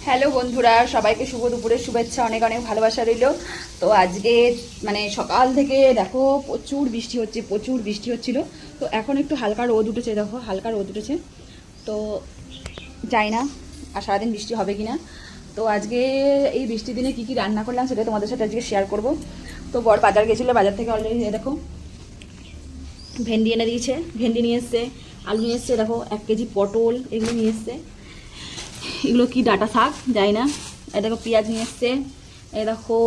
Hello বন্ধুরা, সবাইকে শুভ দুপুরের শুভেচ্ছা, অনেক অনেক ভালোবাসা রইল। তো আজকে মানে সকাল থেকে দেখো প্রচুর বৃষ্টি হচ্ছিল। তো এখন একটু হালকা রোদ উঠেছে, দেখো হালকা রোদ উঠেছে। তো যাই না আর সারাদিন বৃষ্টি হবে কি না। তো আজকে এই বৃষ্টির দিনে কী কী রান্না করলাম সেটা তোমাদের সাথে আজকে শেয়ার করব। তো বর বাজার গেছিলো, বাজার থেকে অলরেডি দেখো ভেন্ডি এনে দিয়েছে, ভেন্ডি নিয়ে এসছে, আলু নিয়ে এসছে, দেখো 1 কেজি পটল এগুলো নিয়ে এসছে। এগুলো কি ডাটা শাক যাই না। এই দেখো পেঁয়াজ নিয়ে এসছে, এই দেখো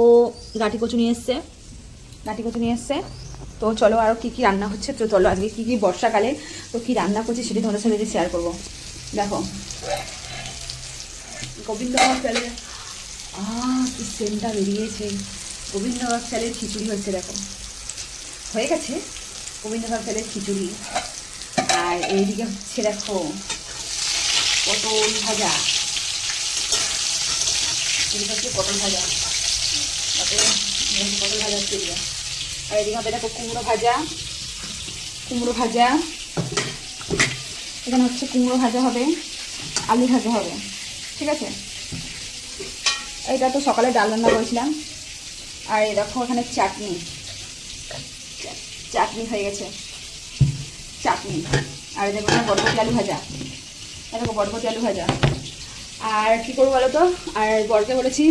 গাঁটি কচু নিয়ে এসছে। তো চলো আরও কী কী রান্না হচ্ছে, তো চলো আজকে কী কী বর্ষাকালে তো কী রান্না করছি সেটি তোমাদের সাথে শেয়ার করবো। দেখো গোবিন্দভোগ চালের কি সেন্টটা বেরিয়েছে। গোবিন্দভোগ চালের খিচুড়ি হচ্ছে, দেখো হয়ে গেছে গোবিন্দভোগ চালের খিচুড়ি। আর এইদিকে হচ্ছে দেখো পটল ভাজা, এদিকে হচ্ছে পটল ভাজা হচ্ছে এদিকে। আর এদিকে হবে দেখো কুমড়ো ভাজা, এখানে হচ্ছে কুমড়ো ভাজা হবে, আলু ভাজা হবে, ঠিক আছে। এইটা তো সকালে ডাল রান্না করেছিলাম। আর এই দেখো এখানে চাটনি হয়ে গেছে, আর দেখো বরবটি আলু ভাজা। আর কী করবো বলো তো, আর বরকে বলেছি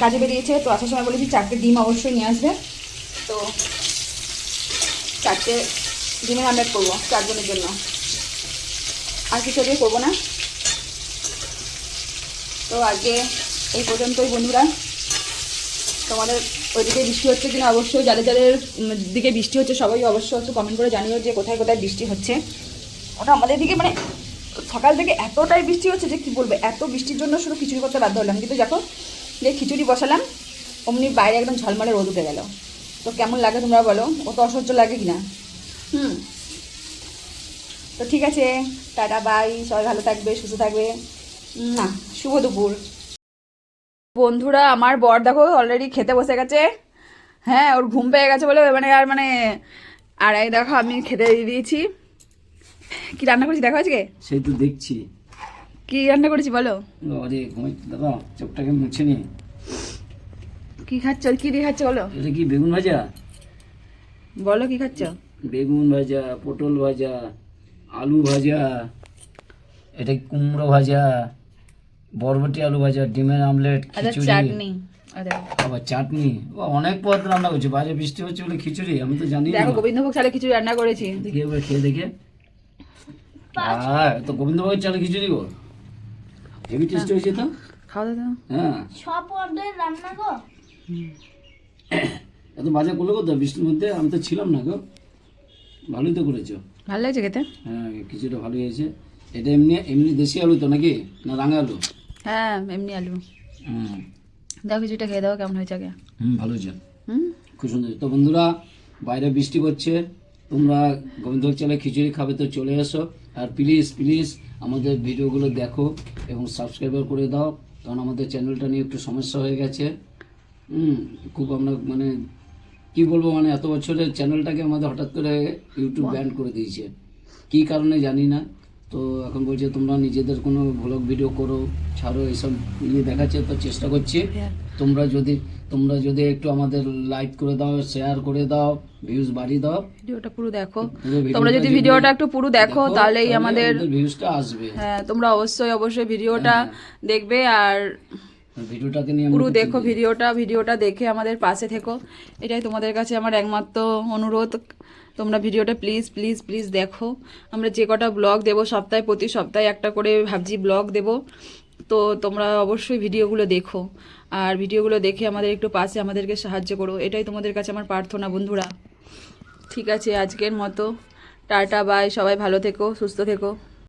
কাজে বেরিয়েছে, তো আসার সময় বলেছি 4টে ডিম অবশ্যই নিয়ে আসবে। তো 4টে ডিমের আমলেট করবো 4 জনের জন্য, আর কিছু দিয়ে করবো না। তো আজকে এই পর্যন্তই বন্ধুরা। তোমাদের ওইদিকে বৃষ্টি হচ্ছে কিনা অবশ্যই, যাদের দিকে বৃষ্টি হচ্ছে সবাই অবশ্যই একটু কমেন্ট করে জানিও যে কোথায় কোথায় বৃষ্টি হচ্ছে। ওটা আমাদের দিকে মানে সকাল থেকে এতটাই বৃষ্টি হচ্ছে যে কি বলবে, এত বৃষ্টির জন্য শুধু খিচুড়ি করতে বাধ্য হলাম। কিন্তু দেখো যে খিচুড়ি বসালাম অমনি বাইরে একদম ঝলমলে রোদ উঠে গেল। তো কেমন লাগে তোমরা বলো, অত অসহ্য লাগে কিনা। তো ঠিক আছে, টাটা বাই, সবাই ভালো থাকবে, সুস্থ থাকবে, না শুভ দুপুর। বন্ধুরা আমার বর দেখো অলরেডি খেতে বসে গেছে। হ্যাঁ, ওর ঘুম পেয়ে গেছে বলে আর এই দেখো আমি খেতে দিয়ে দিয়েছি। কি রান্না করেছি দেখো আজকে, সেই তো দেখছি কি রান্না করেছি বলো। আরে ঘুমাই দাদা, চোখটাকে মুছে নি। কি খাচ্ছ, কি দিয়ে খাচ্ছ বলো। এটা কি বেগুন ভাজা? বলো কি খাচ্ছ। বেগুন ভাজা, পটল ভাজা, আলু ভাজা, এটা কুমড়ো ভাজা, বরবটি আলু ভাজা, ডিমের আমলেট, খিচুড়ি, চাটনি, আবার চাটনি। অনেক পদ রান্না করছে। বাইরে বৃষ্টি হচ্ছে বলে খিচুড়ি, আমি তো জানি না। দেখো গোবিন্দভোগ চালে খিচুড়ি রান্না করেছি, দেখি এবার খেয়ে দেখে। হ্যাঁ, তো গোবিন্দভোগের চালে খিচুড়ি গো, হেভি টেস্ট হয়েছে তো। খাওয়া দাওয়া হ্যাঁ, সব অর্ডার রান্না গো। এত বাজা করলো কত বৃষ্টির মধ্যে, আমি তো ছিলাম না গো। ভালোই তো করেছো। ভালো লাগছে খেতে। হ্যাঁ, কিছুটা ভালোই হয়েছে। এটা এমনি দেশি আলু তো নাকি, না রাঙা আলু? হ্যাঁ এমনি আলু। দেখো খিচুড়িটা খেয়ে দাও কেমন হয়েছে আগে। ভালো হয়েছে, খুব সুন্দর। তো বন্ধুরা, বাইরে বৃষ্টি পড়ছে, তোমরা গোবিন্দভোগ চালে খিচুড়ি খাবে তো চলে এসো। আর প্লিজ আমাদের ভিডিওগুলো দেখো এবং সাবস্ক্রাইবার করে দাও, কারণ আমাদের চ্যানেলটা নিয়ে একটু সমস্যা হয়ে গেছে। খুব আমরা মানে কি বলবো, মানে এত বছরের চ্যানেলটাকে আমাদের হঠাৎ করে ইউটিউব ব্যান করে দিয়েছে, কী কারণে জানি না। তো এখন বলছে তোমরা নিজেদের কোনো ভ্লগ ভিডিও করো, ছাড়ো, এইসব দেখাচ্ছে। তো চেষ্টা করছি, তোমরা যদি একটু আমাদের লাইক করে দাও, শেয়ার করে দাও, ভিউজ বাড়িয়ে দাও। ভিডিওটা পুরো দেখো, তোমরা যদি ভিডিওটা একটু পুরো দেখো তাহলেই আমাদের ভিউজটা আসবে। হ্যাঁ, তোমরা অবশ্যই ভিডিওটা দেখবে আর ভিডিওটাকে নিয়ে পুরো দেখো। ভিডিওটা দেখে আমাদের পাশে থেকো, এটাই তোমাদের কাছে আমার একমাত্র অনুরোধ। তোমরা ভিডিওটা প্লিজ দেখো। আমরা যে কটা ব্লগ দেবো প্রতি সপ্তাহে একটা করে ভাবছি ব্লগ দেব। তো তোমরা অবশ্যই ভিডিওগুলো দেখো, আর ভিডিওগুলো দেখে আমাদের একটু পাশে আমাদেরকে সাহায্য করো, এটাই তোমাদের কাছে আমার প্রার্থনা বন্ধুরা। ঠিক আছে, আজকের মতো টাটা বাই, সবাই ভালো থেকো, সুস্থ থেকো।